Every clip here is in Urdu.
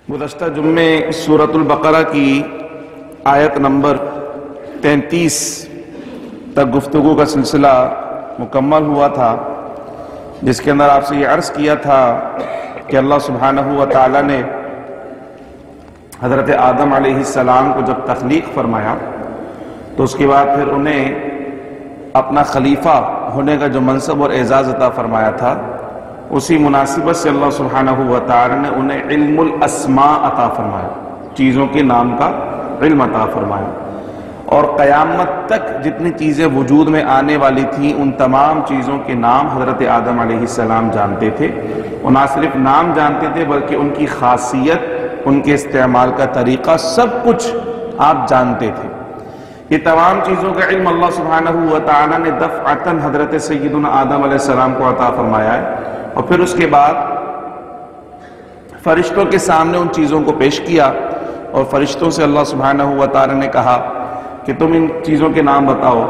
گزشتہ جمعے سورۃ البقرہ کی آیت نمبر 33 تک گفتگو کا سلسلہ مکمل ہوا تھا، جس کے اندر آپ سے یہ عرض کیا تھا کہ اللہ سبحانہ و تعالی نے حضرت آدم علیہ السلام کو جب تخلیق فرمایا تو اس کے بعد پھر انہیں اپنا خلیفہ ہونے کا جو منصب اور اعزاز عطا فرمایا تھا، اسی مناسبت سے اللہ سبحانہ و تعالی نے انہیں علم الاسماء عطا فرمایا، چیزوں کے نام کا علم عطا فرمایا، اور قیامت تک جتنی چیزیں وجود میں آنے والی تھیں ان تمام چیزوں کے نام حضرت آدم علیہ السلام جانتے تھے، اور نہ صرف نام جانتے تھے بلکہ ان کی خاصیت، ان کے استعمال کا طریقہ، سب کچھ آپ جانتے تھے۔ یہ تمام چیزوں کا علم اللہ سبحانہ و تعالی نے دفعتاً حضرت سیدنا آدم علیہ السلام کو عطا فرمایا ہے، اور پھر اس کے بعد فرشتوں کے سامنے ان چیزوں کو پیش کیا، اور فرشتوں سے اللہ سبحانہ و تعالی نے کہا کہ تم ان چیزوں کے نام بتاؤ،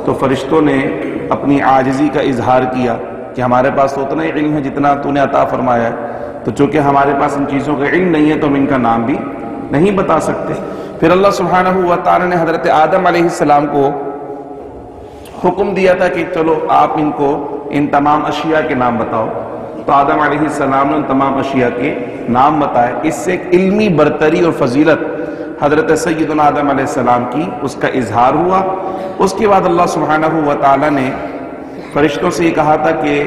تو فرشتوں نے اپنی عاجزی کا اظہار کیا کہ ہمارے پاس تو اتنا ہی علم ہے جتنا تو نے عطا فرمایا ہے، تو چونکہ ہمارے پاس ان چیزوں کا علم نہیں ہے تو ہم ان کا نام بھی نہیں بتا سکتے۔ پھر اللہ سبحانہ و تعالی نے حضرت آدم علیہ السلام کو حکم دیا تھا کہ چلو آپ ان کو ان تمام اشیاء کے نام بتاؤ، تو آدم علیہ السلام نے ان تمام اشیاء کے نام بتائے۔ اس سے ایک علمی برتری اور فضیلت حضرت سیدنا آدم علیہ السلام کی اس کا اظہار ہوا۔ اس کے بعد اللہ سبحانہ و تعالی نے فرشتوں سے یہ کہا تھا کہ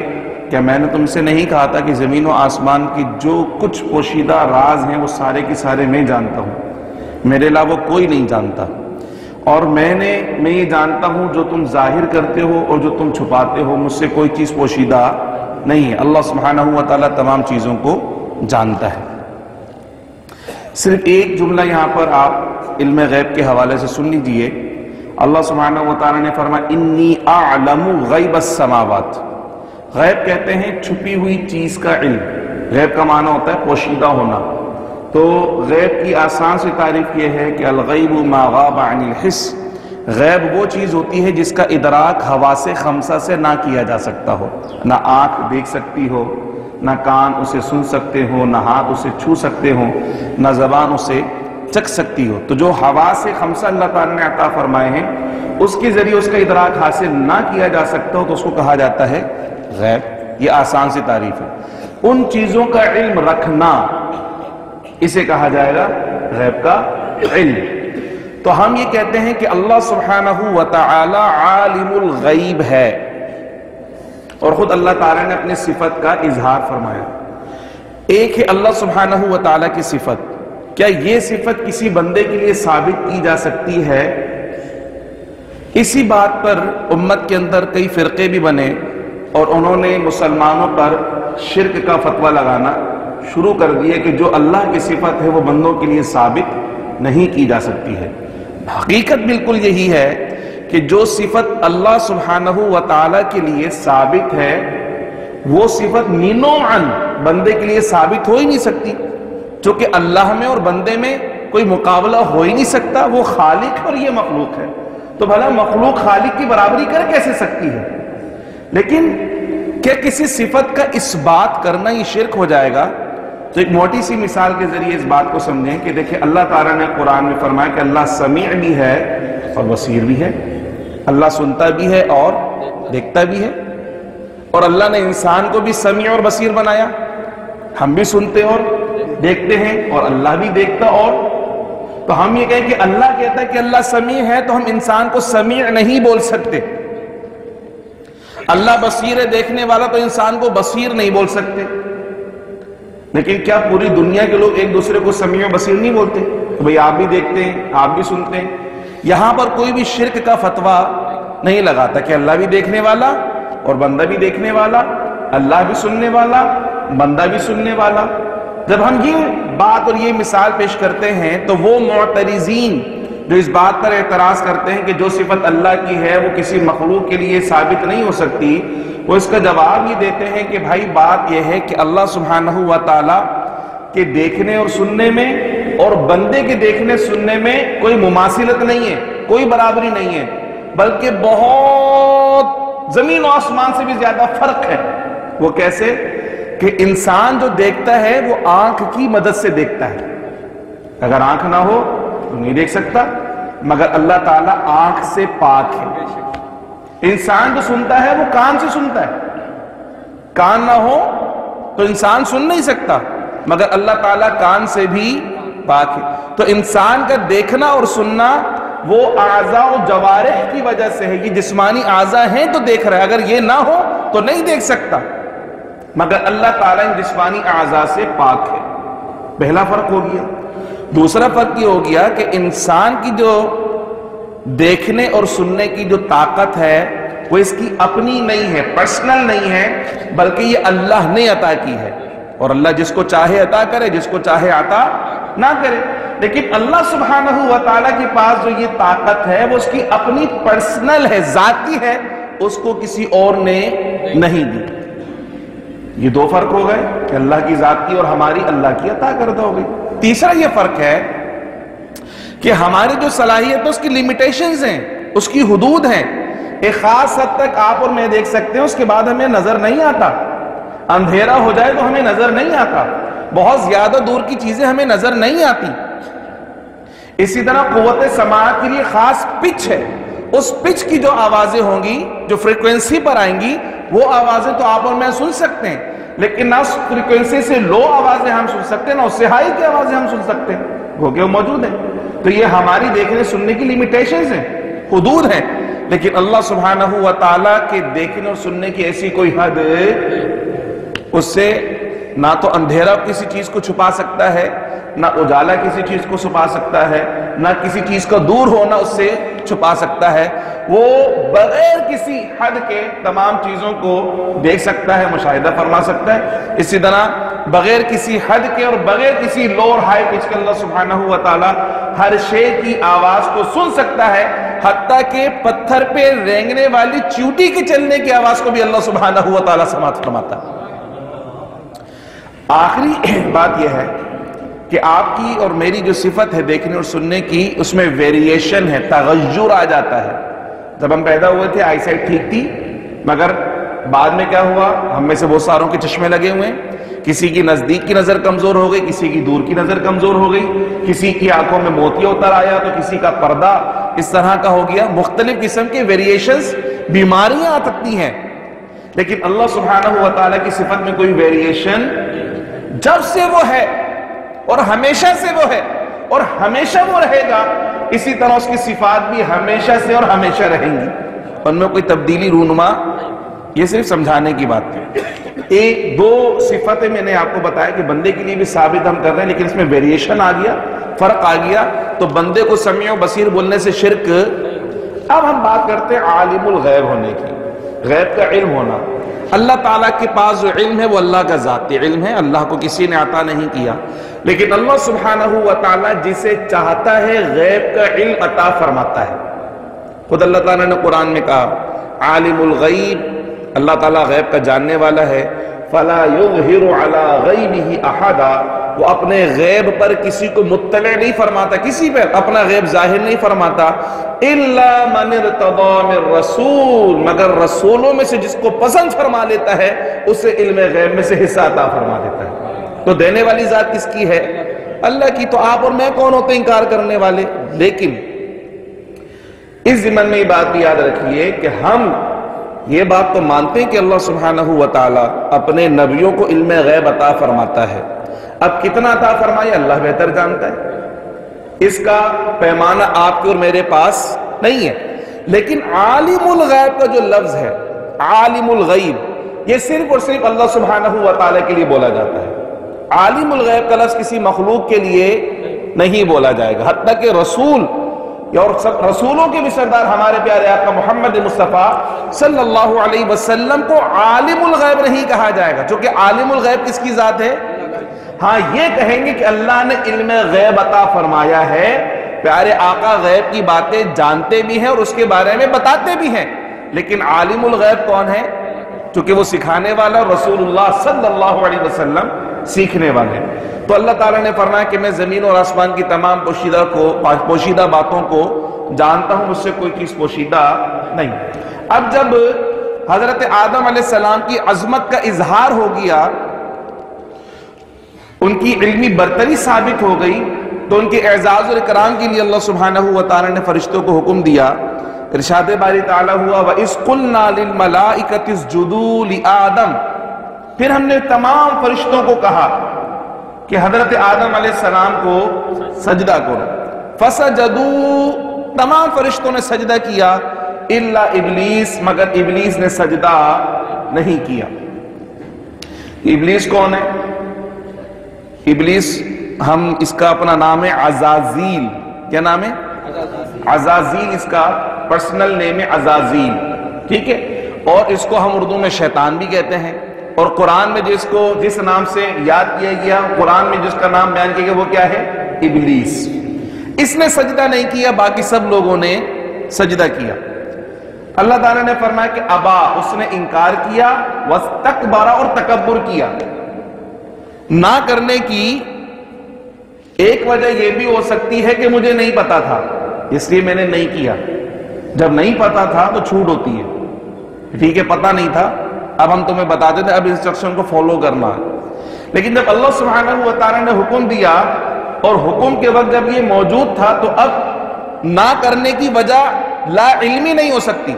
کیا میں نے تم سے نہیں کہا تھا کہ زمین و آسمان کی جو کچھ پوشیدہ راز ہیں وہ سارے کے سارے میں جانتا ہوں، میرے علاوہ کوئی نہیں جانتا، اور میں یہ جانتا ہوں جو تم ظاہر کرتے ہو اور جو تم چھپاتے ہو، مجھ سے کوئی چیز پوشیدہ نہیں ہے۔ اللہ سبحانہ و تعالی تمام چیزوں کو جانتا ہے۔ صرف ایک جملہ یہاں پر آپ علم غیب کے حوالے سے سن لیجئے۔ اللہ سبحانہ و تعالی نے فرمایا انی اعلم غیب السماوات۔ غیب کہتے ہیں چھپی ہوئی چیز کا علم۔ غیب کا معنی ہوتا ہے پوشیدہ ہونا، تو غیب کی آسان سی تعریف یہ ہے کہ الغیب ما غاب عن الحس، غیب وہ چیز ہوتی ہے جس کا ادراک حواس خمسہ سے نہ کیا جا سکتا ہو، نہ آنکھ دیکھ سکتی ہو، نہ کان اسے سن سکتے ہو، نہ ہاتھ اسے چھو سکتے ہو، نہ زبان اسے چکھ سکتی ہو۔ تو جو حواس خمسہ اللہ تعالیٰ نے عطا فرمائے ہیں اس کے ذریعے اس کا ادراک حاصل نہ کیا جا سکتا ہو تو اس کو کہا جاتا ہے غیب۔ یہ آسان سی تعریف ہے۔ ان چیزوں کا علم رکھنا، اسے کہا جائے گا غیب کا علم۔ تو ہم یہ کہتے ہیں کہ اللہ سبحانہ و تعالی عالم الغیب ہے، اور خود اللہ تعالی نے اپنے صفت کا اظہار فرمایا۔ ایک ہے اللہ سبحانہ و تعالی کی صفت، کیا یہ صفت کسی بندے کے لیے ثابت کی جا سکتی ہے؟ اسی بات پر امت کے اندر کئی فرقے بھی بنے، اور انہوں نے مسلمانوں پر شرک کا فتویٰ لگانا شروع کر دیے کہ جو اللہ کی صفت ہے وہ بندوں کے لیے ثابت نہیں کی جا سکتی ہے۔ حقیقت بالکل یہی ہے کہ جو صفت اللہ سبحانہ و تعالی کے لیے ثابت ہے وہ صفت نینوعاً بندے کے لیے ثابت ہو ہی نہیں سکتی، چونکہ اللہ میں اور بندے میں کوئی مقابلہ ہو ہی نہیں سکتا، وہ خالق اور یہ مخلوق ہے، تو بھلا مخلوق خالق کی برابری کر کیسے سکتی ہے؟ لیکن کیا کسی صفت کا اس بات کرنا یہ شرک ہو جائے گا؟ تو ایک موٹی سی مثال کے ذریعے اس بات کو سمجھیں کہ دیکھیں اللہ تعالیٰ نے قرآن میں فرمایا کہ اللہ سمیع بھی ہے اور بصیر بھی ہے، اللہ سنتا بھی ہے اور دیکھتا بھی ہے، اور اللہ نے انسان کو بھی سمیع اور بصیر بنایا، ہم بھی سنتے اور دیکھتے ہیں اور اللہ بھی دیکھتا، اور تو ہم یہ کہیں کہ اللہ کہتا ہے کہ اللہ سمیع ہے تو ہم انسان کو سمیع نہیں بول سکتے، اللہ بصیر ہے دیکھنے والا تو انسان کو بصیر نہیں بول سکتے۔ لیکن کیا پوری دنیا کے لوگ ایک دوسرے کو سمیع و بصیر نہیں بولتے؟ تو بھئی آپ بھی دیکھتے ہیں، آپ بھی سنتے ہیں۔ یہاں پر کوئی بھی شرک کا فتویٰ نہیں لگاتا کہ اللہ بھی دیکھنے والا اور بندہ بھی دیکھنے والا، اللہ بھی سننے والا بندہ بھی سننے والا۔ جب ہم یہ بات اور یہ مثال پیش کرتے ہیں تو وہ معترضین جو اس بات پر اعتراض کرتے ہیں کہ جو صفت اللہ کی ہے وہ کسی مخلوق کے لیے ثابت نہیں ہو سکتی، وہ اس کا جواب یہ دیتے ہیں کہ بھائی بات یہ ہے کہ اللہ سبحانہ و تعالی کے دیکھنے اور سننے میں اور بندے کے دیکھنے سننے میں کوئی مماثلت نہیں ہے، کوئی برابری نہیں ہے، بلکہ بہت زمین و آسمان سے بھی زیادہ فرق ہے۔ وہ کیسے کہ انسان جو دیکھتا ہے وہ آنکھ کی مدد سے دیکھتا ہے. اگر آنکھ نہ ہو تو نہیں دیکھ سکتا، مگر اللہ تعالیٰ آنکھ سے پاک ہے. انسان جو سنتا ہے وہ کان سے سنتا ہے. کان نہ ہو تو انسان سن نہیں سکتا، مگر اللہ تعالیٰ کان سے بھی پاک ہے. تو انسان کا دیکھنا اور سننا وہ اعضاء و جوارح کی وجہ سے ہے. یہ جسمانی اعضاء ہیں تو دیکھ رہا ہے، اگر یہ نہ ہو تو نہیں دیکھ سکتا، مگر اللہ تعالیٰ ان جسمانی اعضاء سے پاک ہے. پہلا فرق ہو گیا. دوسرا فرق یہ ہو گیا کہ انسان کی جو دیکھنے اور سننے کی جو طاقت ہے وہ اس کی اپنی نہیں ہے، پرسنل نہیں ہے، بلکہ یہ اللہ نے عطا کی ہے. اور اللہ جس کو چاہے عطا کرے، جس کو چاہے عطا نہ کرے. لیکن اللہ سبحانہ و تعالیٰ کے پاس جو یہ طاقت ہے وہ اس کی اپنی پرسنل ہے، ذاتی ہے، اس کو کسی اور نے نہیں دی. یہ دو فرق ہو گئے کہ اللہ کی ذات کی اور ہماری اللہ کی عطا کردہ ہو گئی. تیسرا یہ فرق ہے کہ ہماری جو صلاحیت ہے اس کی لیمیٹیشنز ہیں، اس کی حدود ہیں. ایک خاص حد تک آپ اور میں دیکھ سکتے ہیں، اس کے بعد ہمیں نظر نہیں آتا. اندھیرا ہو جائے تو ہمیں نظر نہیں آتا. بہت زیادہ دور کی چیزیں ہمیں نظر نہیں آتی. اسی طرح قوت سماعت کے لیے خاص پچ ہے. اس پچ کی جو آوازیں ہوں گی، جو فریکوینسی پر آئیں گی، وہ آوازیں تو آپ اور میں سن سکتے ہیں، لیکن نہ اس فریکوینسی سے لو آوازیں ہم سن سکتے ہیں، نہ اس سے ہائی کی آوازیں ہم سن سکتے ہیں، وہ کہ وہ موجود ہیں. تو یہ ہماری دیکھنے سننے کی لیمیٹیشنز ہیں، حدود ہیں. لیکن اللہ سبحانہ و تعالیٰ کے دیکھنے اور سننے کی ایسی کوئی حد، اس سے نہ تو اندھیرا کسی چیز کو چھپا سکتا ہے، نہ اجالا کسی چیز کو چھپا سکتا ہے، نہ کسی چیز کا دور ہونا اس سے چھپا سکتا ہے. وہ بغیر کسی حد کے تمام چیزوں کو دیکھ سکتا ہے، مشاہدہ فرما سکتا ہے. اسی طرح بغیر کسی حد کے اور بغیر کسی لو اور ہائی پچ کے اللہ سبحانہ و تعالیٰ ہر شے کی آواز کو سن سکتا ہے. حتیٰ کہ پتھر پہ رینگنے والی چیونٹی کے چلنے کی آواز کو بھی اللہ سبحانہ و تعالیٰ سماعت فرماتا ہے. آخری بات یہ ہے کہ آپ کی اور میری جو صفت ہے دیکھنے اور سننے کی، اس میں ویریشن ہے، تغیر آ جاتا ہے. جب ہم پیدا ہوئے تھے آئی سائٹ ٹھیک تھی، مگر بعد میں کیا ہوا؟ ہم میں سے بہت ساروں کے چشمے لگے ہوئے ہیں. کسی کی نزدیک کی نظر کمزور ہو گئی، کسی کی دور کی نظر کمزور ہو گئی، کسی کی آنکھوں میں موتیا اتر آیا تو کسی کا پردہ اس طرح کا ہو گیا. مختلف قسم کے ویریشنز، بیماریاں آ سکتی ہیں. لیکن اللہ سبحانہ و تعالیٰ کی صفت میں کوئی ویریشن جب سے وہ ہے اور ہمیشہ سے وہ ہے اور ہمیشہ وہ رہے گا. اسی طرح اس کی صفات بھی ہمیشہ سے اور ہمیشہ رہیں گی، ان میں کوئی تبدیلی رونما. یہ صرف سمجھانے کی بات ہے. ایک دو صفتیں میں نے آپ کو بتایا کہ بندے کے لیے بھی ثابت ہم کر رہے ہیں، لیکن اس میں ویریشن آ گیا، فرق آ گیا، تو بندے کو سمیع و بصیر بولنے سے شرک. اب ہم بات کرتے ہیں عالم الغیب ہونے کی، غیب کا علم ہونا. اللہ تعالیٰ کے پاس جو علم ہے وہ اللہ کا ذاتی علم ہے، اللہ کو کسی نے عطا نہیں کیا. لیکن اللہ سبحانہ و تعالیٰ جسے چاہتا ہے غیب کا علم عطا فرماتا ہے. خود اللہ تعالیٰ نے قرآن میں کہا عالم الغیب، اللہ تعالیٰ غیب کا جاننے والا ہے. فلا یظہر علی غیبہ احدا، وہ اپنے غیب پر کسی کو مطلع نہیں فرماتا، کسی پر اپنا غیب ظاہر نہیں فرماتا. الا من ارتضی من رسول، مگر رسولوں میں سے جس کو پسند فرما لیتا ہے اسے علم غیب میں سے حصہ عطا فرما دیتا ہے. تو دینے والی ذات کس کی ہے؟ اللہ کی. تو آپ اور میں کون ہوتے انکار کرنے والے؟ لیکن اس ضمن میں یہ بات بھی یاد رکھیے کہ ہم یہ بات تو مانتے ہیں کہ اللہ سبحانہ و تعالیٰ اپنے نبیوں کو علم غیب عطا فرماتا ہے. اب کتنا عطا فرمائے اللہ بہتر جانتا ہے، اس کا پیمانہ آپ کے اور میرے پاس نہیں ہے. لیکن عالم الغیب کا جو لفظ ہے، عالم الغیب، یہ صرف اور صرف اللہ سبحانہ و تعالیٰ کے لیے بولا جاتا ہے. عالم الغیب کا لفظ کسی مخلوق کے لیے نہیں بولا جائے گا. حتیٰ کہ رسول اور سب رسولوں کے بھی سردار ہمارے پیارے آقا محمد مصطفیٰ صلی اللہ علیہ وسلم کو عالم الغیب نہیں کہا جائے گا، چونکہ عالم الغیب کس کی ذات ہے؟ ہاں یہ کہیں گے کہ اللہ نے علم غیب عطا فرمایا ہے. پیارے آقا غیب کی باتیں جانتے بھی ہیں اور اس کے بارے میں بتاتے بھی ہیں. لیکن عالم الغیب کون ہے؟ چونکہ وہ سکھانے والا، رسول اللہ صلی اللہ علیہ وسلم سیکھنے والے. تو اللہ تعالیٰ نے فرمایا کہ میں زمین اور آسمان کی تمام پوشیدہ باتوں کو جانتا ہوں، مجھ سے کوئی چیز پوشیدہ نہیں. اب جب حضرت آدم علیہ السلام کی عظمت کا اظہار ہو گیا ان کی علمی برتری ثابت ہو گئی، تو ان کے اعزاز اور اکرام کے لیے اللہ سبحانہ و تعالی نے فرشتوں کو حکم دیا۔ ارشاد باری تعالیٰ ہوا وَإِذْ قُلْنَا لِلْمَلَائِكَةِ اسْجُدُوا لِآدَمَ، پھر ہم نے تمام فرشتوں کو کہا کہ حضرت آدم علیہ السلام کو سجدہ کرو۔ فَسَجَدُوا، تمام فرشتوں نے سجدہ کیا، إِلَّا ابلیس، مگر ابلیس نے سجدہ نہیں کیا۔ ابلیس کون ہے؟ ابلیس ہم اس کا اپنا نام ہے عزازیل۔ کیا نام ہے؟ عزازیل، اس کا پرسنل نیم ہے عزازیل، ٹھیک ہے؟ اور اس کو ہم اردو میں شیطان بھی کہتے ہیں، اور قرآن میں جس نام سے یاد کیا گیا، قرآن میں جس کا نام بیان کیا گیا وہ کیا ہے؟ ابلیس۔ اس نے سجدہ نہیں کیا، باقی سب لوگوں نے سجدہ کیا۔ اللہ تعالیٰ نے فرمایا کہ ابا، اس نے انکار کیا، واستکبر، اور تکبر کیا۔ نہ کرنے کی ایک وجہ یہ بھی ہو سکتی ہے کہ مجھے نہیں پتا تھا اس لیے میں نے نہیں کیا۔ جب نہیں پتا تھا تو چھوٹ ہوتی ہے، ٹھیک ہے، پتا نہیں تھا، اب ہم تمہیں بتا دیتے، اب انسٹرکشن کو فالو کرنا ہے۔ لیکن جب اللہ سبحانہ و تعالی نے حکم دیا، اور حکم کے وقت جب یہ موجود تھا، تو اب نہ کرنے کی وجہ لا علمی نہیں ہو سکتی۔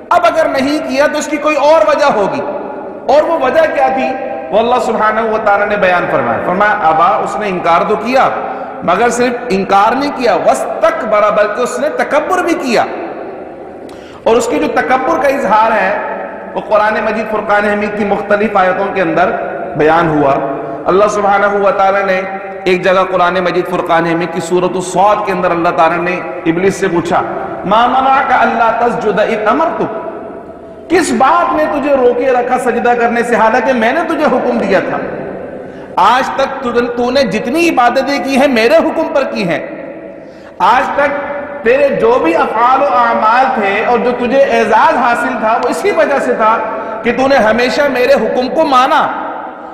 اب اگر نہیں کیا تو اس کی کوئی اور وجہ ہوگی، اور وہ وجہ کیا تھی وہ اللہ سبحانہ و تعالی نے بیان فرمایا ابا، اس نے انکار تو کیا، مگر صرف انکار نہیں کیا، واستکبر، بلکہ اس نے تکبر بھی کیا۔ اور اس کی جو تکبر کا اظہار ہے وہ قرآن مجید فرقان حمید کی مختلف آیتوں کے اندر بیان ہوا۔ اللہ سبحانہ و تعالی نے ایک جگہ قرآن مجید فرقان حمید کی سورۃ الصاد کے اندر اللہ تعالی نے ابلیس سے پوچھا ما منعک الا تسجد اذ امرتک، کس بات نے تجھے روکے رکھا سجدہ کرنے سے، حالانکہ میں نے تجھے حکم دیا تھا۔ آج تک تو نے جتنی عبادتیں کی ہیں میرے حکم پر کی ہیں، آج تک تیرے جو بھی افعال و اعمال تھے اور جو تجھے اعزاز حاصل تھا وہ اسی وجہ سے تھا کہ تو نے ہمیشہ میرے حکم کو مانا۔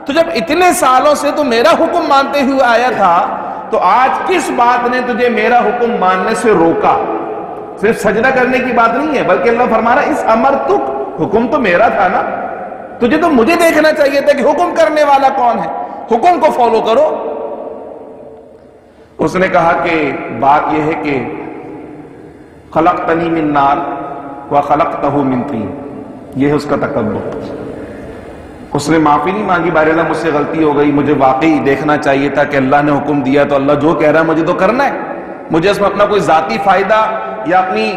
تو جب اتنے سالوں سے تو میرا حکم مانتے ہوئے آیا تھا، تو آج کس بات نے تجھے میرا حکم ماننے سے روکا؟ صرف سجدہ کرنے کی بات نہیں ہے، بلکہ اللہ فرما رہا ہے اس امرتک، حکم تو میرا تھا نا، تجھے تو مجھے دیکھنا چاہیے تھا کہ حکم کرنے والا کون ہے، حکم کو فالو کرو۔ اس نے کہا کہ بات یہ ہے کہ خلقتنی من نار وخلقتہ من طین، یہ ہے اس کا تکبر۔ اس نے معافی نہیں مانگی، بارے اللہ مجھ سے غلطی ہو گئی، مجھے واقعی دیکھنا چاہیے تھا کہ اللہ نے حکم دیا تو اللہ جو کہہ رہا ہے مجھے تو کرنا ہے، مجھے اس میں اپنا کوئی ذاتی فائدہ یا اپنی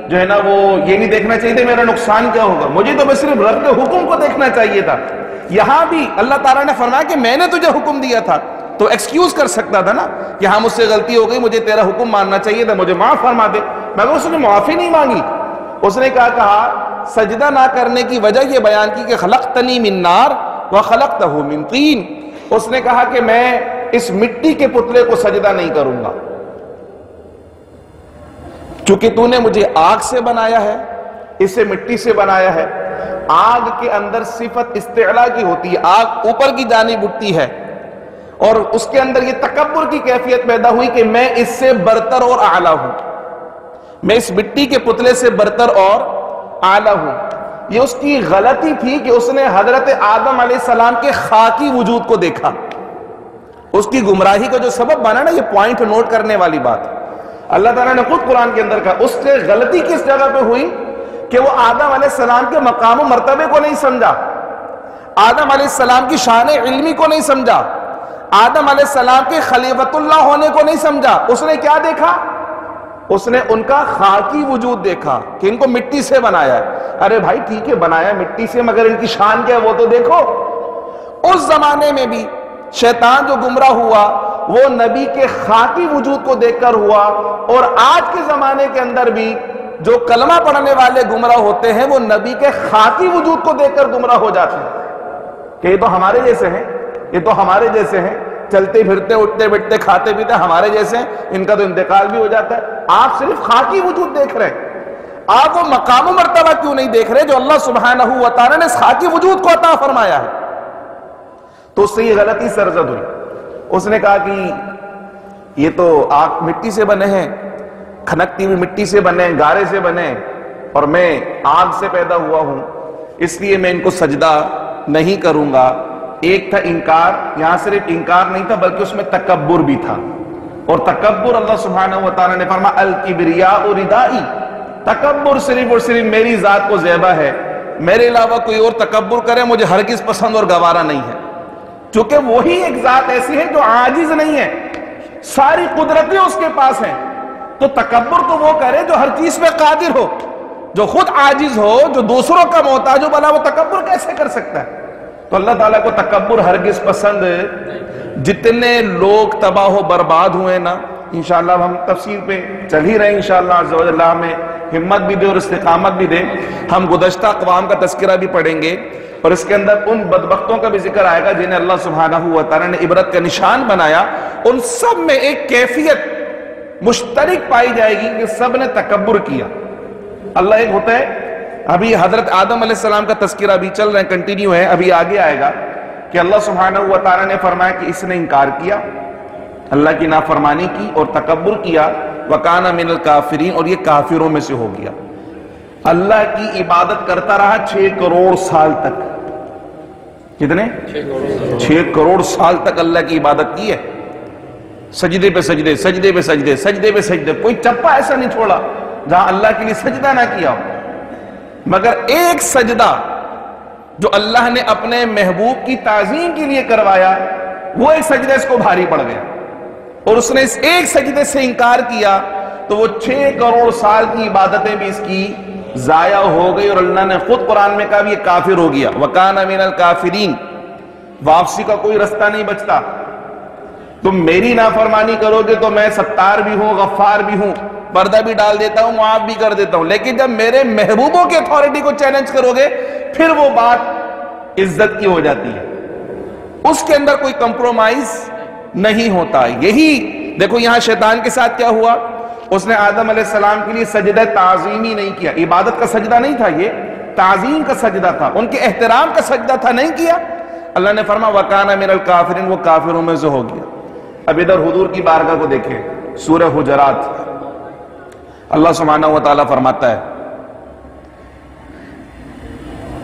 جو ہے نا وہ یہ نہیں دیکھنا چاہیے تھا میرا نقصان کیا ہوگا، مجھے تو بس صرف رب کے حکم کو دیکھنا چاہیے تھا۔ یہاں بھی اللہ تعالیٰ نے فرمایا کہ میں نے تجھے حکم دیا تھا، تو ایکسکیوز کر سکتا تھا نا کہ ہاں مجھ سے غلطی ہو گئی، مجھے تیرا حکم ماننا چاہیے تھا، مجھے معاف فرما دے، مگر اس نے معافی نہیں مانگی۔ اس نے کہا سجدہ نہ کرنے کی وجہ یہ بیان کی کہ خلقتنی من نار وخلقتہ من طین، اس نے کہا کہ میں اس مٹی کے پتلے کو سجدہ نہیں کروں گا، چونکہ تو نے مجھے آگ سے بنایا ہے، اسے مٹی سے بنایا ہے۔ آگ کے اندر صفت استعلاء کی ہوتی ہے، آگ اوپر کی جانب اٹھتی ہے، اور اس کے اندر یہ تکبر کی کیفیت پیدا ہوئی کہ میں اس سے برتر اور اعلیٰ ہوں، میں اس مٹی کے پتلے سے برتر اور اعلیٰ ہوں۔ یہ اس کی غلطی تھی کہ اس نے حضرت آدم علیہ السلام کے خاکی وجود کو دیکھا، اس کی گمراہی کا جو سبب بنا نا، یہ پوائنٹ نوٹ کرنے والی بات ہے۔ اللہ تعالیٰ نے خود قرآن کے اندر کہا اس سے غلطی کس جگہ پہ ہوئی کہ وہ آدم علیہ السلام کے مقام و مرتبے کو نہیں سمجھا، آدم علیہ السلام کی شان علمی کو نہیں سمجھا، آدم علیہ السلام کے خلیفۃ اللہ ہونے کو نہیں سمجھا۔ اس نے کیا دیکھا؟ اس نے ان کا خاکی وجود دیکھا کہ ان کو مٹی سے بنایا ہے۔ ارے بھائی ٹھیک ہے بنایا مٹی سے، مگر ان کی شان کیا ہے وہ تو دیکھو۔ اس زمانے میں بھی شیطان جو گمراہ ہوا وہ نبی کے خاکی وجود کو دیکھ کر ہوا، اور آج کے زمانے کے اندر بھی جو کلمہ پڑھنے والے گمراہ ہوتے ہیں وہ نبی کے خاکی وجود کو دیکھ کر گمراہ ہو جاتے ہیں کہ یہ تو ہمارے جیسے ہیں، یہ تو ہمارے جیسے ہیں، چلتے پھرتے اٹھتے بیٹھتے کھاتے پیتے ہمارے جیسے ہیں، ان کا تو انتقال بھی ہو جاتا ہے۔ آپ صرف خاکی وجود دیکھ رہے ہیں، آپ وہ مقام و مرتبہ کیوں نہیں دیکھ رہے جو اللہ سبحانہ و تعالی نے اس خاکی وجود کو عطا فرمایا ہے؟ تو اس سے یہ غلطی سرزد ہوئی۔ اس نے کہا کہ یہ تو آپ مٹی سے بنے ہیں، کھنکتی ہوئی مٹی سے بنے، گارے سے بنے، اور میں آگ سے پیدا ہوا ہوں، اس لیے میں ان کو سجدہ نہیں کروں گا، ایک تھا انکار، یہاں صرف انکار نہیں تھا بلکہ اس میں تکبر بھی تھا، اور تکبر اللہ سبحانہ و تعالیٰ نے فرمایا الکبریاء ردائی، تکبر صرف اور صرف میری ذات کو زیبہ ہے، میرے علاوہ کوئی اور تکبر کرے مجھے ہرگز پسند اور گوارا نہیں ہے، چونکہ وہی ایک ذات ایسی ہے جو عاجز نہیں ہے، ساری قدرتیں اس کے پاس ہیں، تو تکبر تو وہ کرے جو ہر چیز پہ قادر ہو، جو خود عاجز ہو، جو دوسروں کا محتاج ہو، بھلا وہ تکبر کیسے کر سکتا ہے؟ تو اللہ تعالیٰ کو تکبر ہرگز پسند۔ جتنے لوگ تباہ و برباد ہوئے نا، انشاءاللہ ہم تفسیر پہ چل ہی رہے ہیں، انشاءاللہ عز و جل اللہ ہمیں ہمت بھی دے اور استقامت بھی دے، ہم گزشتہ اقوام کا تذکرہ بھی پڑھیں گے، اور اس کے اندر ان بدبختوں کا بھی ذکر آئے گا جنہیں اللہ سبحانہ و تعالیٰ نے عبرت کا نشان بنایا۔ ان سب میں ایک کیفیت مشترک پائی جائے گی کہ سب نے تکبر کیا۔ اللہ ایک ہوتا ہے، ابھی حضرت آدم علیہ السلام کا تذکرہ ابھی چل رہے ہیں، کنٹینیو ہے، ابھی آگے آئے گا کہ اللہ سبحانہ و تعالیٰ نے فرمایا کہ اس نے انکار کیا، اللہ کی نافرمانی کی اور تکبر کیا، وَكَانَ مِنَ الْكَافِرِينَ، اور یہ کافروں میں سے ہو گیا۔ اللہ کی عبادت کرتا رہا 6 کروڑ سال تک۔ کتنے؟ 6 کروڑ سال تک اللہ کی عبادت کی ہے، سجدے پہ سجدے، سجدے پہ سجدے، سجدے پہ سجدے، کوئی چپا ایسا نہیں چھوڑا جہاں اللہ کے لیے سجدہ نہ کیا ہو، مگر ایک سجدہ جو اللہ نے اپنے محبوب کی تعظیم کے لیے کروایا، وہ ایک سجدہ اس کو بھاری پڑ گیا، اور اس نے اس ایک سجدے سے انکار کیا، تو وہ 6 کروڑ سال کی عبادتیں بھی اس کی ضائع ہو گئی، اور اللہ نے خود قرآن میں کہا بھی یہ کافر ہو گیا، وَكَانَ مِنَ الْكَافِرِينَ۔ واپسی کا کوئی رستہ نہیں بچتا، تم میری نافرمانی کرو گے تو میں ستار بھی ہوں، غفار بھی ہوں، پردہ بھی ڈال دیتا ہوں، معاف بھی کر دیتا ہوں، لیکن جب میرے محبوبوں کی اتھارٹی کو چیلنج کرو گے پھر وہ بات عزت کی ہو جاتی ہے، اس کے اندر کوئی کمپرومائز نہیں ہوتا۔ یہی دیکھو یہاں شیطان کے ساتھ کیا ہوا، اس نے آدم علیہ السلام کے لیے سجدہ تعظیمی نہیں کیا، عبادت کا سجدہ نہیں تھا، یہ تعظیم کا سجدہ تھا، ان کے احترام کا سجدہ تھا، نہیں کیا۔ اللہ نے فرمایا وَكَانَ مِنَ الْكَافِرِينَ، وہ کافروں میں سے ہو گیا۔ اب ادھر حضور کی بارگاہ کو دیکھیں، سورہ حجرات، اللہ سبحانہ و تعالیٰ فرماتا ہے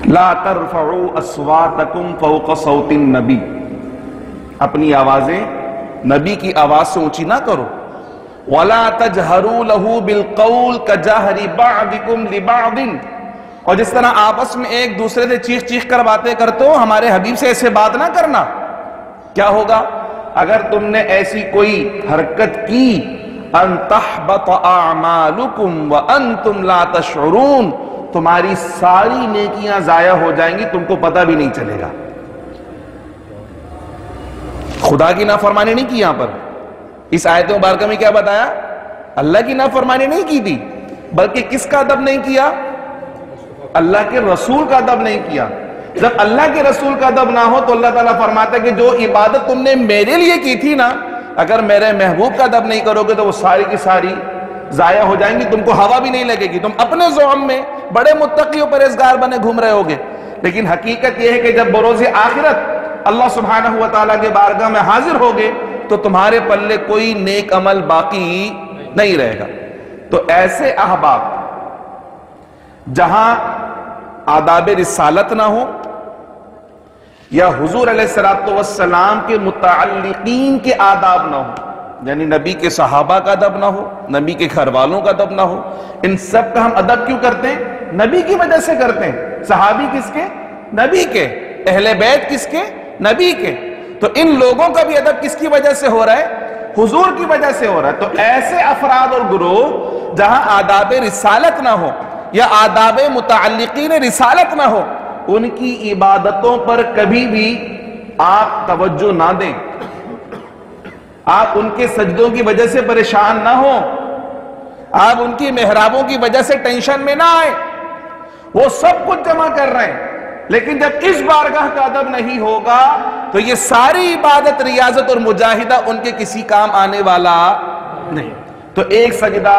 لا ترفعوا اصواتکم فوق صوت النبی، اپنی آوازیں نبی کی آواز سے اونچی نہ کرو، ولا تجہروا لہ بالقول کجہر بعضکم لبعض، اور جس طرح آپس میں ایک دوسرے سے چیخ چیخ کر باتیں کرتے ہو، ہمارے حبیب سے ایسے بات نہ کرنا۔ کیا ہوگا اگر تم نے ایسی کوئی حرکت کی، ان تحبط اعمالکم وانتم لا تشعرون، تمہاری ساری نیکیاں ضائع ہو جائیں گی، تم کو پتہ بھی نہیں چلے گا۔ خدا کی نافرمانی نہیں کی، یہاں پر اس آیت مبارکہ میں کیا بتایا؟ اللہ کی نافرمانی نہیں کی تھی، بلکہ کس کا ادب نہیں کیا؟ اللہ کے رسول کا ادب نہیں کیا۔ جب اللہ کے رسول کا ادب نہ ہو تو اللہ تعالیٰ فرماتا ہے کہ جو عبادت تم نے میرے لیے کی تھی نا، اگر میرے محبوب کا ادب نہیں کرو گے تو وہ ساری کی ساری ضائع ہو جائیں گی، تم کو ہوا بھی نہیں لگے گی، تم اپنے زعم میں بڑے متقی و پرہیزگار بنے گھوم رہے ہوگے، لیکن حقیقت یہ ہے کہ جب بروز آخرت اللہ سبحانہ و تعالیٰ کے بارگاہ میں حاضر ہوگے تو تمہارے پلے کوئی نیک عمل باقی نہیں رہے گا۔ تو ایسے احباب جہاں آداب رسالت نہ ہو، یا حضور علیہ السلام کے متعلقین کے آداب نہ ہو، یعنی نبی کے صحابہ کا ادب نہ ہو، نبی کے گھر والوں کا ادب نہ ہو، ان سب کا ہم ادب کیوں کرتے ہیں؟ نبی کی وجہ سے کرتے ہیں۔ صحابی کس کے؟ نبی کے۔ اہل بیت کس کے؟ نبی کے۔ تو ان لوگوں کا بھی ادب کس کی وجہ سے ہو رہا ہے؟ حضور کی وجہ سے ہو رہا ہے۔ تو ایسے افراد اور گروہ جہاں آداب رسالت نہ ہو یا آداب متعلقین رسالت نہ ہو، ان کی عبادتوں پر کبھی بھی آپ توجہ نہ دیں، آپ ان کے سجدوں کی وجہ سے پریشان نہ ہوں، آپ ان کی محرابوں کی وجہ سے ٹینشن میں نہ آئیں۔ وہ سب کچھ جمع کر رہے ہیں، لیکن جب اس بارگاہ کا ادب نہیں ہوگا تو یہ ساری عبادت، ریاضت اور مجاہدہ ان کے کسی کام آنے والا نہیں۔ تو ایک سجدہ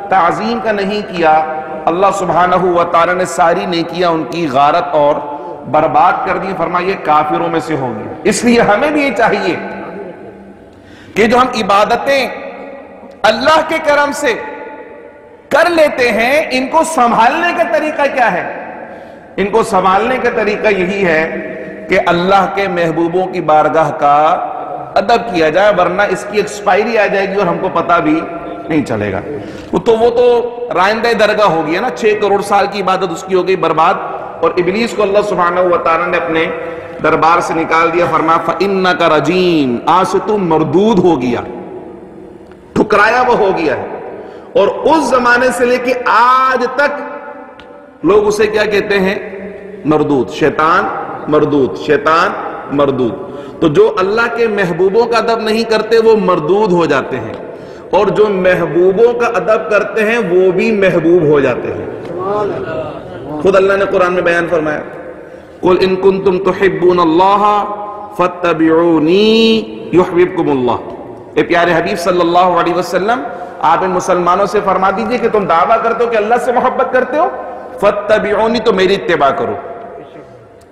تعظیم کا نہیں کیا، اللہ سبحانہ و تعالی نے ساری نیکیاں ان کی غارت اور برباد کر دی، فرمایا یہ کافروں میں سے ہوگی۔ اس لیے ہمیں بھی یہ چاہیے کہ جو ہم عبادتیں اللہ کے کرم سے کر لیتے ہیں، ان کو سنبھالنے کا طریقہ کیا ہے؟ ان کو سنبھالنے کا طریقہ یہی ہے کہ اللہ کے محبوبوں کی بارگاہ کا ادب کیا جائے، ورنہ اس کی ایکسپائری آ جائے گی اور ہم کو پتہ بھی نہیں چلے گا۔ وہ تو رائندہ درگاہ ہو گیا نا، 6 کروڑ سال کی عبادت اس کی ہو گئی برباد، اور ابلیس کو اللہ سبحانہ و تعالیٰ نے اپنے دربار سے نکال دیا، فرمایا فَإِنَّكَ رَجِيمٌ، آج سے تو مردود ہو گیا، ٹھکرایا وہ ہو گیا ہے۔ اور اس زمانے سے لے کے آج تک لوگ اسے کیا کہتے ہیں؟ مردود، شیطان مردود، شیطان مردود۔ تو جو اللہ کے محبوبوں کا ادب نہیں کرتے وہ مردود ہو جاتے ہیں، اور جو محبوبوں کا ادب کرتے ہیں وہ بھی محبوب ہو جاتے ہیں۔ خود اللہ نے قرآن میں بیان فرمایا، قُلْ إِن كُنتُمْ تُحِبُّونَ اللَّهَ فَاتَّبِعُونِي يُحْبِبْكُمُ اللَّهُ۔ اے پیارے حبیب صلی اللہ علیہ وسلم، آپ ان مسلمانوں سے فرما دیجئے کہ تم دعویٰ کرتے ہو کہ اللہ سے محبت کرتے ہو، فَاتَّبِعُونِی، تو میری اتباع کرو۔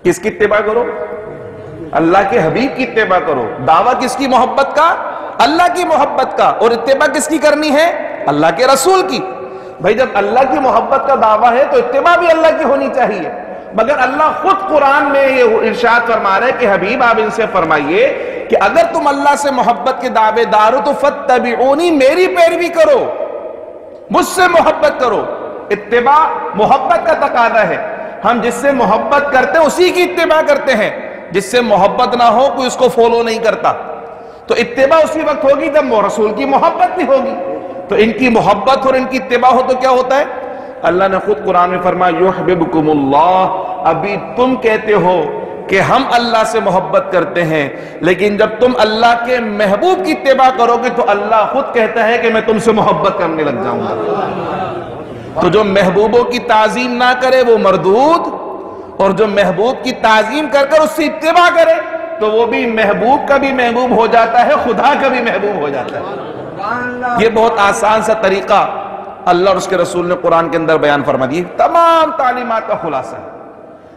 کس کی اتباع کرو؟ اللہ کے حبیب کی اتباع کرو۔ دعویٰ کس کی محبت کا؟ اللہ کی محبت کا۔ اور اتباع کس کی کرنی ہے؟ اللہ کے رسول کی۔ بھائی جب اللہ کی محبت کا دعویٰ ہے تو اتباع بھی اللہ کی ہونی چاہیے، مگر اللہ خود قرآن میں یہ ارشاد فرما رہا ہے کہ حبیب آپ ان سے فرمائیے کہ اگر تم اللہ سے محبت کے دعوے دار ہو تو فَاتَّبِعُونِی، میری پیروی کرو، مجھ سے محبت کرو۔ اتباع محبت کا تقاضا ہے، ہم جس سے محبت کرتے ہیں اسی کی اتباع کرتے ہیں، جس سے محبت نہ ہو کوئی اس کو فالو نہیں کرتا۔ تو اتباع اسی وقت ہوگی جب رسول کی محبت بھی ہوگی۔ تو ان کی محبت اور ان کی اتباع ہو تو کیا ہوتا ہے؟ اللہ نے خود قرآن میں فرمایا یحببکم اللہ۔ ابھی تم کہتے ہو کہ ہم اللہ سے محبت کرتے ہیں، لیکن جب تم اللہ کے محبوب کی اتباع کرو گے تو اللہ خود کہتا ہے کہ میں تم سے محبت کرنے لگ جاؤں گا۔ تو جو محبوبوں کی تعظیم نہ کرے وہ مردود، اور جو محبوب کی تعظیم کر کر اس سے اتباع کرے تو وہ بھی محبوب کا بھی محبوب ہو جاتا ہے، خدا کا بھی محبوب ہو جاتا ہے۔ یہ بہت آسان سا طریقہ اللہ اور اس کے رسول نے قرآن کے اندر بیان فرما دی، تمام تعلیمات کا خلاصہ ہے۔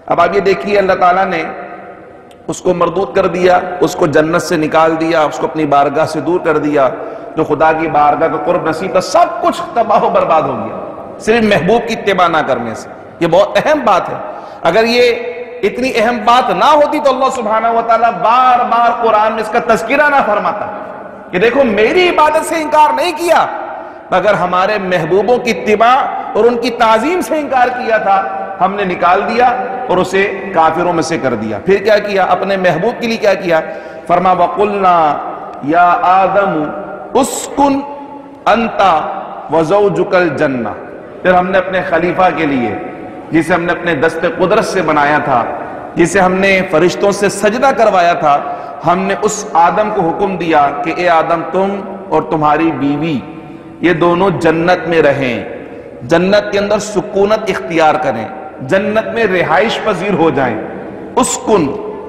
اب آپ یہ دیکھیے، اللہ تعالیٰ نے اس کو مردود کر دیا، اس کو جنت سے نکال دیا، اس کو اپنی بارگاہ سے دور کر دیا، جو خدا کی بارگاہ کا قرب نصیب تھا سب کچھ تباہ و برباد ہو گیا صرف محبوب کی اتباع نہ کرنے سے۔ یہ بہت اہم بات ہے۔ اگر یہ اتنی اہم بات نہ ہوتی تو اللہ سبحانہ وتعالیٰ بار بار قرآن میں اس کا تذکرہ نہ فرماتا کہ دیکھو میری عبادت سے انکار نہیں کیا، مگر ہمارے محبوبوں کی اتباع اور ان کی تعظیم سے انکار کیا تھا، ہم نے نکال دیا اور اسے کافروں میں سے کر دیا۔ پھر کیا کیا؟ اپنے محبوب کے لیے کیا کیا؟ فرما وَقُلْنَا يَا آدَمُ اسْكُنْ أَنْتَ وَزَوْجُكَ الْجَنَّةَ۔ پھر ہم نے اپنے خلیفہ کے لیے، جسے ہم نے اپنے دست قدرت سے بنایا تھا، جسے ہم نے فرشتوں سے سجدہ کروایا تھا، ہم نے اس آدم کو حکم دیا کہ اے آدم تم اور تمہاری بیوی یہ دونوں جنت میں رہیں، جنت کے اندر سکونت اختیار کریں، جنت میں رہائش پذیر ہو جائیں، اسکن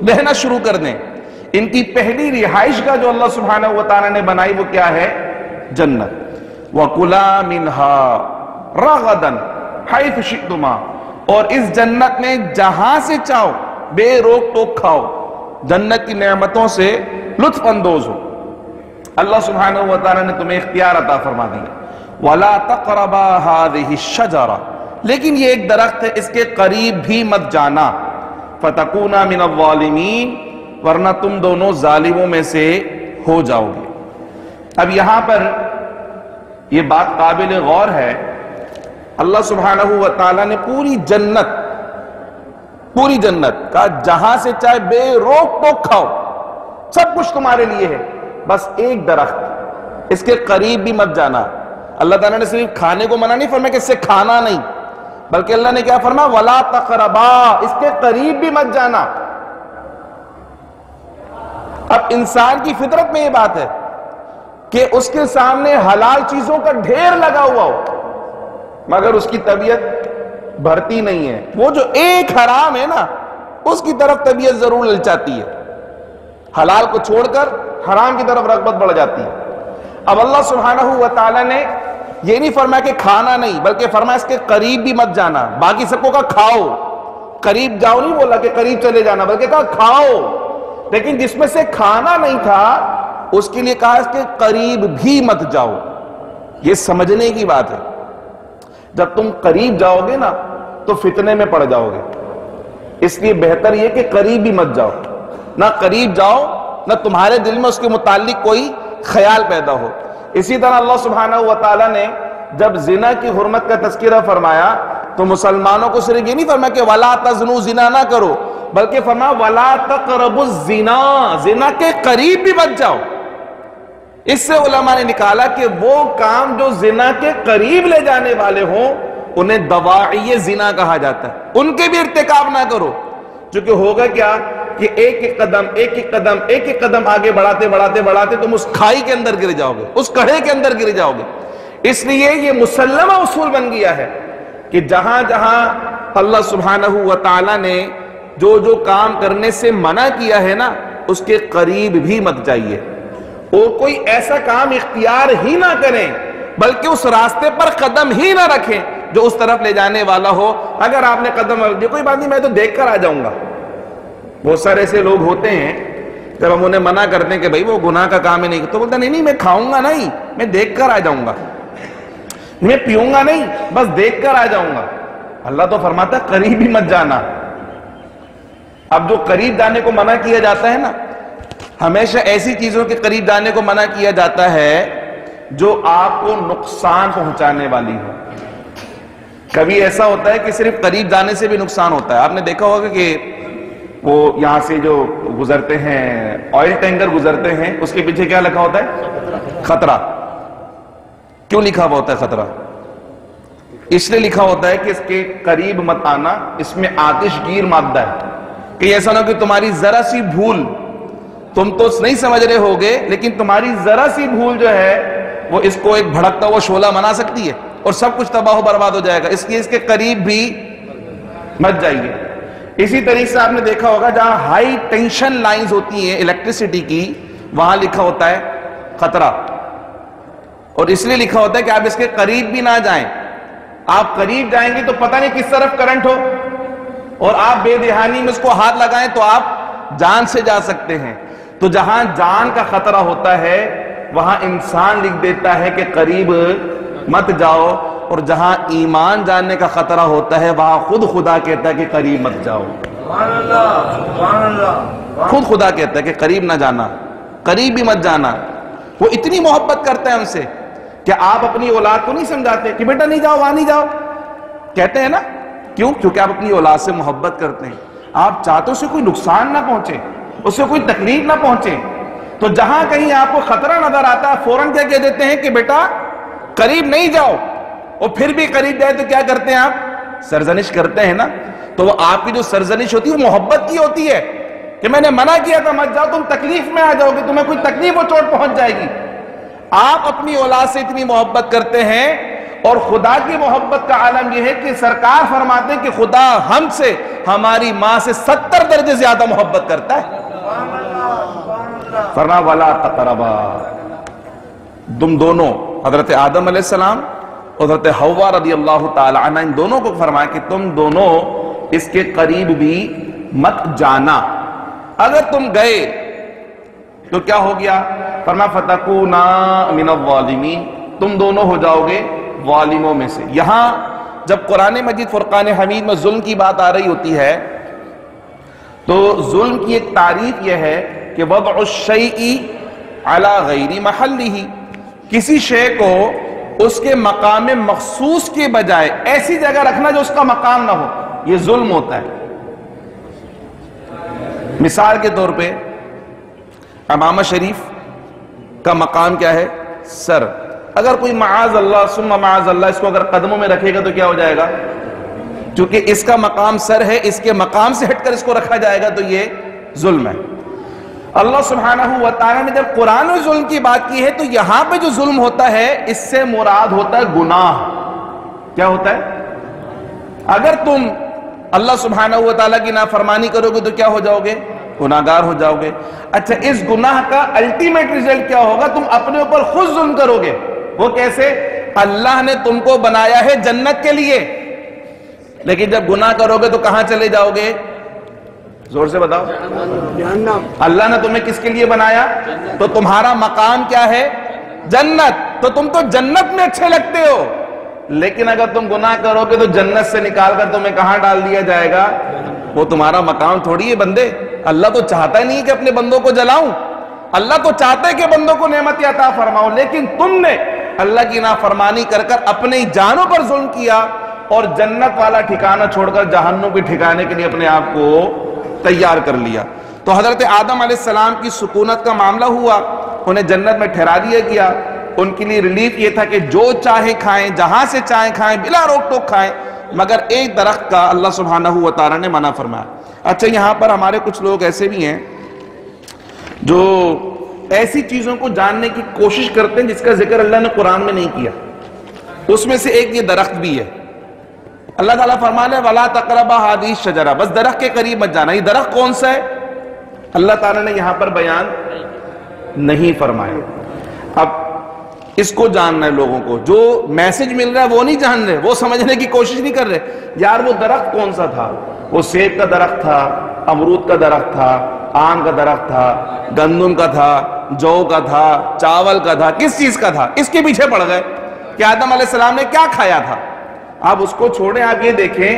رہنا شروع کر دیں۔ ان کی پہلی رہائش کا جو اللہ سبحانہ وتعالی نے بنائی وہ کیا ہے؟ جنت۔ وَكُلَا مِنْهَا رَغَدًا حَيْثُ شِئْتُمَا، اور اس جنت میں جہاں سے چاہو بے روک ٹوک کھاؤ، جنت کی نعمتوں سے لطف اندوز ہو۔ اللہ سبحانہ وتعالی نے تمہیں اختیار عطا فرما دیا۔ وَلَا تَقْرَبَا هَذِهِ الشَّجَرَةَ، لیکن یہ ایک درخت ہے، اس کے قریب بھی مت جانا، فَتَكُونَا مِنَ الظَّالِمِينَ، ورنہ تم دونوں ظالموں میں سے ہو جاؤ گے۔ اب یہاں پر یہ بات قابل غور ہے، اللہ سبحانہ وتعالی نے پوری جنت کا جہاں سے چاہے بے روک ٹوک کھاؤ، سب کچھ تمہارے لیے ہے، بس ایک درخت اس کے قریب بھی مت جانا۔ اللہ تعالیٰ نے صرف کھانے کو منع نہیں فرمایا کہ اس سے کھانا نہیں، بلکہ اللہ نے کیا فرمایا؟ وَلَا تَقْرَبَا، اس کے قریب بھی مت جانا۔ اب انسان کی فطرت میں یہ بات ہے کہ اس کے سامنے حلال چیزوں کا ڈھیر لگا ہوا ہو مگر اس کی طبیعت بھرتی نہیں ہے، وہ جو ایک حرام ہے نا اس کی طرف طبیعت ضرور للچاتی ہے، حلال کو چھوڑ کر حرام کی طرف رغبت بڑھ جاتی ہے۔ اب اللہ سبحانہ وتعالی نے یہ نہیں فرمایا کہ کھانا نہیں، بلکہ فرمایا اس کے قریب بھی مت جانا۔ باقی سب کو کہا کھاؤ، قریب جاؤ نہیں بولا کہ قریب چلے جانا، بلکہ کہا کھاؤ، لیکن جس میں سے کھانا نہیں تھا اس کے لیے کہا اس کے قریب بھی مت جاؤ۔ یہ سمجھنے کی بات ہے، جب تم قریب جاؤ گے نا تو فتنے میں پڑ جاؤ گے، اس لیے بہتر یہ کہ قریب بھی مت جاؤ، نہ قریب جاؤ نہ تمہارے دل میں اس کے متعلق کوئی خیال پیدا ہو۔ اسی طرح اللہ سبحانہ و تعالیٰ نے جب زنا کی حرمت کا تذکرہ فرمایا تو مسلمانوں کو صرف یہ نہیں فرمایا کہ وَلَا تَزْنُوا، زنا نہ کرو، بلکہ فرمایا وَلَا تَقْرَبُوا الزِّنَا، زنا کے قریب بھی مت جاؤ۔ اس سے علماء نے نکالا کہ وہ کام جو زنا کے قریب لے جانے والے ہوں انہیں دواعی زنا کہا جاتا ہے، ان کے بھی ارتکاب نہ کرو۔ چونکہ ہوگا کیا کہ ایک ایک قدم آگے بڑھاتے تم اس کھائی کے اندر گر جاؤ گے، اس کڑھے کے اندر گر جاؤ گے۔ اس لیے یہ مسلمہ اصول بن گیا ہے کہ جہاں جہاں اللہ سبحانہ و تعالی نے جو جو کام کرنے سے منع کیا ہے نا اس کے قریب بھی مت جائیے، اور کوئی ایسا کام اختیار ہی نہ کریں بلکہ اس راستے پر قدم ہی نہ رکھیں جو اس طرف لے جانے والا ہو۔ اگر آپ نے قدم رکھ دیا کوئی بات نہیں، میں تو دیکھ کر آ جاؤں گا۔ بہت سارے ایسے لوگ ہوتے ہیں جب ہم انہیں منع کرتے ہیں کہ بھائی وہ گناہ کا کام ہی نہیں، تو بولتا نہیں میں کھاؤں گا نہیں، میں دیکھ کر آ جاؤں گا، میں پیوں گا نہیں، بس دیکھ کر آ جاؤں گا۔ اللہ تو فرماتا ہے قریب ہی مت جانا۔ اب جو قریب جانے کو منع کیا جاتا ہے نا، ہمیشہ ایسی چیزوں کے قریب جانے کو منع کیا جاتا ہے جو آپ کو نقصان پہنچانے والی ہو۔ کبھی ایسا ہوتا ہے کہ صرف قریب جانے سے بھی نقصان ہوتا ہے۔ آپ نے دیکھا ہوگا کہ وہ یہاں سے جو گزرتے ہیں آئل ٹینکر گزرتے ہیں، اس کے پیچھے کیا لکھا ہوتا ہے؟ خطرہ۔ کیوں لکھا ہوا ہوتا ہے خطرہ؟ اس لیے لکھا ہوتا ہے کہ اس کے قریب مت آنا، اس میں آتش گیر مادہ ہے، کہ ایسا نہ ہو کہ تمہاری ذرا سی بھول، تم تو نہیں سمجھ رہے ہوگے لیکن تمہاری ذرا سی بھول جو ہے وہ اس کو ایک بھڑکتا ہوا شعلہ بنا سکتی ہے اور سب کچھ تباہ و برباد ہو جائے گا۔ اس لیے اس کے قریب بھی مت جائیے۔ اسی طریقے سے آپ نے دیکھا ہوگا جہاں ہائی ٹینشن لائنز ہوتی ہیں الیکٹریسٹی کی، وہاں لکھا ہوتا ہے خطرہ، اور اس لیے لکھا ہوتا ہے کہ آپ اس کے قریب بھی نہ جائیں۔ آپ قریب جائیں گے تو پتہ نہیں کس طرف کرنٹ ہو، اور آپ بے دہانی میں اس کو ہاتھ لگائیں تو آپ جان سے جا سکتے ہیں۔ تو جہاں جان کا خطرہ ہوتا ہے وہاں انسان لکھ دیتا ہے کہ قریب مت جاؤ، اور جہاں ایمان جاننے کا خطرہ ہوتا ہے وہاں خود خدا کہتا ہے کہ قریب مت جاؤ۔ خود خدا کہتا ہے کہ قریب نہ جانا، قریب بھی مت جانا۔ وہ اتنی محبت کرتا ہے ہم سے کہ آپ اپنی اولاد کو نہیں سمجھاتے کہ بیٹا نہیں جاؤ، وہاں نہیں جاؤ، کہتے ہیں نا؟ کیوں؟ کیونکہ آپ اپنی اولاد سے محبت کرتے ہیں، آپ چاہتے اسے کوئی نقصان نہ پہنچے، اس سے کوئی تکلیف نہ پہنچے۔ تو جہاں کہیں آپ کو خطرہ نظر آتا ہے فوراً کیا کہہ دیتے ہیں کہ بیٹا قریب نہیں جاؤ، اور پھر بھی قریب جائے تو کیا کرتے ہیں آپ؟ سرزنش کرتے ہیں نا۔ تو وہ آپ کی جو سرزنش ہوتی ہے وہ محبت کی ہوتی ہے کہ میں نے منع کیا تھا مت جاؤ، تم تکلیف میں آ جاؤ گے، تمہیں کوئی تکلیف و چوٹ پہنچ جائے گی۔ آپ اپنی اولاد سے اتنی محبت کرتے ہیں، اور خدا کی محبت کا عالم یہ ہے کہ سرکار فرماتے ہیں کہ خدا ہم سے ہماری ماں سے 70 درجے زیادہ محبت کرتا ہے۔ فرمایا وَلَا تَقْرَبَا، تم دونوں، حضرت آدم علیہ السلام اور حضرت حوا رضی اللہ تعالی عنہ، ان دونوں کو فرمایا کہ تم دونوں اس کے قریب بھی مت جانا۔ اگر تم گئے تو کیا ہو گیا؟ فرمایا فَتَكُونَا مِنَ الظَّالِمِينَ، تم دونوں ہو جاؤ گے ظالموں میں سے۔ یہاں جب قرآن مجید فرقان حمید میں ظلم کی بات آ رہی ہوتی ہے تو ظلم کی ایک تعریف یہ ہے کہ وضع الشیء علی غیر محلہ، کسی شے کو اس کے مقام مخصوص کے بجائے ایسی جگہ رکھنا جو اس کا مقام نہ ہو، یہ ظلم ہوتا ہے۔ مثال کے طور پہ امامہ شریف کا مقام کیا ہے؟ سر۔ اگر کوئی معاذ اللہ ثم معاذ اللہ اس کو اگر قدموں میں رکھے گا تو کیا ہو جائے گا؟ چونکہ اس کا مقام سر ہے، اس کے مقام سے ہٹ کر اس کو رکھا جائے گا تو یہ ظلم ہے۔ اللہ سبحانہ و تعالیٰ نے جب قرآن میں ظلم کی بات کی ہے تو یہاں پہ جو ظلم ہوتا ہے اس سے مراد ہوتا ہے گناہ۔ کیا ہوتا ہے؟ اگر تم اللہ سبحانہ و تعالیٰ کی نافرمانی کرو گے تو کیا ہو جاؤ گے؟ گناہگار ہو جاؤ گے۔ اچھا، اس گناہ کا الٹیمیٹ ریزلٹ کیا ہوگا؟ تم اپنے اوپر خود ظلم کرو گے۔ وہ کیسے؟ اللہ نے تم کو بنایا ہے جنت کے لیے، لیکن جب گناہ کرو گے تو کہاں چلے جاؤ گے؟ زور سے بتاؤ۔ اللہ نے تمہیں کس کے لیے بنایا؟ تو تمہارا مقام کیا ہے؟ جنت۔ تو تم تو جنت میں اچھے لگتے ہو، لیکن اگر تم گناہ کرو گے تو جنت سے نکال کر تمہیں کہاں ڈال دیا جائے گا؟ وہ تمہارا مقام تھوڑی ہے بندے. اللہ تو چاہتا ہی نہیں کہ اپنے بندوں کو جلاؤں. اللہ تو چاہتا ہے کہ بندوں کو نعمت عطا فرماؤ، لیکن تم نے اللہ کی نافرمانی کر کر اپنی جانوں پر ظلم کیا اور جنت والا ٹھکانہ چھوڑ کر جہنم کے ٹھکانے کے لیے اپنے آپ کو تیار کر لیا. تو حضرت آدم علیہ السلام کی سکونت کا معاملہ ہوا، انہیں جنت میں ٹھہرا دیا گیا. ان کے لیے ریلیف یہ تھا کہ جو چاہیں کھائیں، جہاں سے چاہیں کھائیں، بلا روک ٹوک کھائیں، مگر ایک درخت کا اللہ سبحانہ و تعالیٰ نے منع فرمایا. اچھا، یہاں پر ہمارے کچھ لوگ ایسے بھی ہیں جو ایسی چیزوں کو جاننے کی کوشش کرتے ہیں جس کا ذکر اللہ نے قرآن میں نہیں کیا. اس میں سے ایک یہ درخت بھی ہے. اللہ تعالیٰ فرمانے وَلَا تَقْرَبَا هَذِهِ الشَّجَرَةَ، بس درخت کے قریب مت جانا. یہ درخت کون سا ہے اللہ تعالیٰ نے یہاں پر بیان نہیں فرمایا. اب اس کو جاننا ہے لوگوں کو، جو میسج مل رہا ہے وہ نہیں جان رہے، وہ سمجھنے کی کوشش نہیں کر رہے. یار وہ درخت کون سا تھا؟ وہ سیب کا درخت تھا، امرود کا درخت تھا، آم کا درخت تھا، گندم کا تھا، جو کا تھا، چاول کا تھا، کس چیز کا تھا؟ اس کے پیچھے پڑ گئے کہ آدم علیہ السلام نے کیا کھایا تھا. آپ اس کو چھوڑیں، آپ یہ دیکھیں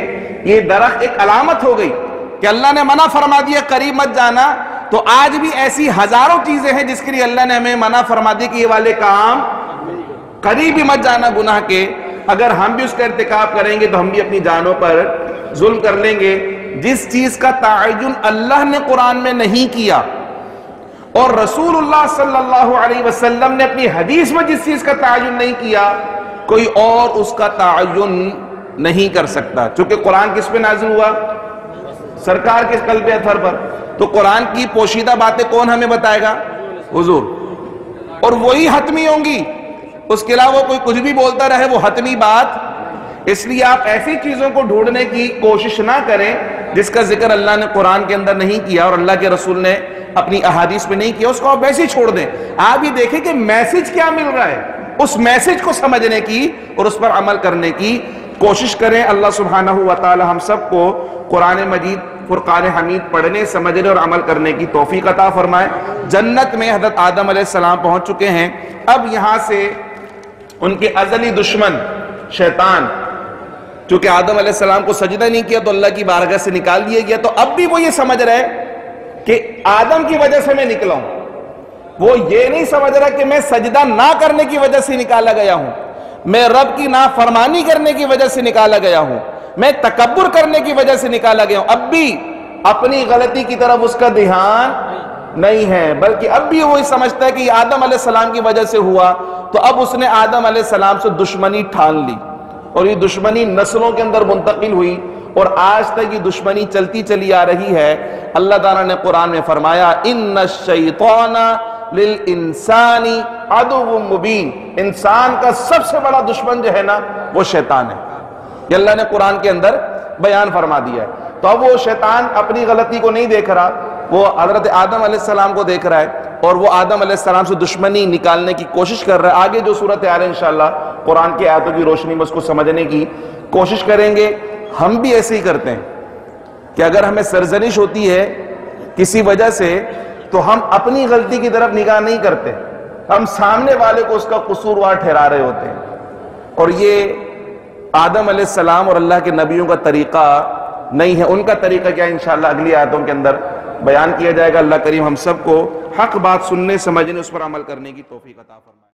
یہ درخت ایک علامت ہو گئی کہ اللہ نے منع فرما دیا قریب مت جانا. تو آج بھی ایسی ہزاروں چیزیں ہیں جس کے لیے اللہ نے ہمیں منع فرما دی کہ یہ والے کام قریب ہی مت جانا گناہ کے. اگر ہم بھی اس کا ارتکاب کریں گے تو ہم بھی اپنی جانوں پر ظلم کر لیں گے. جس چیز کا تعین اللہ نے قرآن میں نہیں کیا اور رسول اللہ صلی اللہ علیہ وسلم نے اپنی حدیث میں جس چیز کا تعین نہیں کیا، کوئی اور اس کا تعین نہیں کر سکتا. چونکہ قرآن کس پہ نازل ہوا؟ سرکار کے قلب اطہر پر. تو قرآن کی پوشیدہ باتیں کون ہمیں بتائے گا؟ حضور. اور وہی حتمی ہوں گی، اس کے علاوہ کوئی کچھ بھی بولتا رہے وہ حتمی بات. اس لیے آپ ایسی چیزوں کو ڈھونڈنے کی کوشش نہ کریں جس کا ذکر اللہ نے قرآن کے اندر نہیں کیا اور اللہ کے رسول نے اپنی احادیث میں نہیں کیا. اس کو آپ ویسے ہی چھوڑ دیں. آپ یہ دیکھیں کہ میسج کیا مل رہا ہے، اس میسج کو سمجھنے کی اور اس پر عمل کرنے کی کوشش کریں. اللہ سبحانہ و تعالی ہم سب کو قرآن مجید فرقان حمید پڑھنے، سمجھنے اور عمل کرنے کی توفیق عطا فرمائے. جنت میں حضرت آدم علیہ السلام پہنچ چکے ہیں. اب یہاں سے ان کے ازلی دشمن شیطان، چونکہ آدم علیہ السلام کو سجدہ نہیں کیا تو اللہ کی بارگاہ سے نکال دیا گیا. تو اب بھی وہ یہ سمجھ رہے کہ آدم کی وجہ سے میں نکلا ہوں. وہ یہ نہیں سمجھ رہا کہ میں سجدہ نہ کرنے کی وجہ سے نکالا گیا ہوں، میں رب کی نافرمانی کرنے کی وجہ سے نکالا گیا ہوں، میں تکبر کرنے کی وجہ سے نکالا گیا ہوں. اب بھی اپنی غلطی کی طرف اس کا دھیان نہیں ہے، بلکہ اب بھی وہی سمجھتا ہے کہ یہ آدم علیہ السلام کی وجہ سے ہوا. تو اب اس نے آدم علیہ السلام سے دشمنی ٹھان لی اور یہ دشمنی نسلوں کے اندر منتقل ہوئی اور آج تک یہ دشمنی چلتی چلی آ رہی ہے. اللہ تعالیٰ نے قرآن میں فرمایا ان الشیطان للانسان عدو مبین، انسان کا سب سے بڑا دشمن جو ہے نا وہ شیطان ہے. یہ اللہ نے قرآن کے اندر بیان فرما دیا ہے. تو اب وہ شیطان اپنی غلطی کو نہیں دیکھ رہا، وہ حضرت آدم علیہ السلام کو دیکھ رہا ہے اور وہ آدم علیہ السلام سے دشمنی نکالنے کی کوشش کر رہا ہے. آگے جو صورت آ رہی ہے انشاءاللہ قرآن کی آیتوں کی روشنی میں اس کو سمجھنے کی کوشش کریں گے. ہم بھی ایسے ہی کرتے ہیں کہ اگر ہمیں سرزنش ہوتی ہے کسی وجہ سے تو ہم اپنی غلطی کی طرف نگاہ نہیں کرتے، ہم سامنے والے کو اس کا قصوروار ٹھہرا رہے ہوتے ہیں. اور یہ آدم علیہ السلام اور اللہ کے نبیوں کا طریقہ نہیں ہے. ان کا طریقہ کیا انشاءاللہ اگلی آیتوں کے اندر بیان کیا جائے گا. اللہ کریم ہم سب کو حق بات سننے، سمجھنے، اس پر عمل کرنے کی توفیق عطا فرمائے.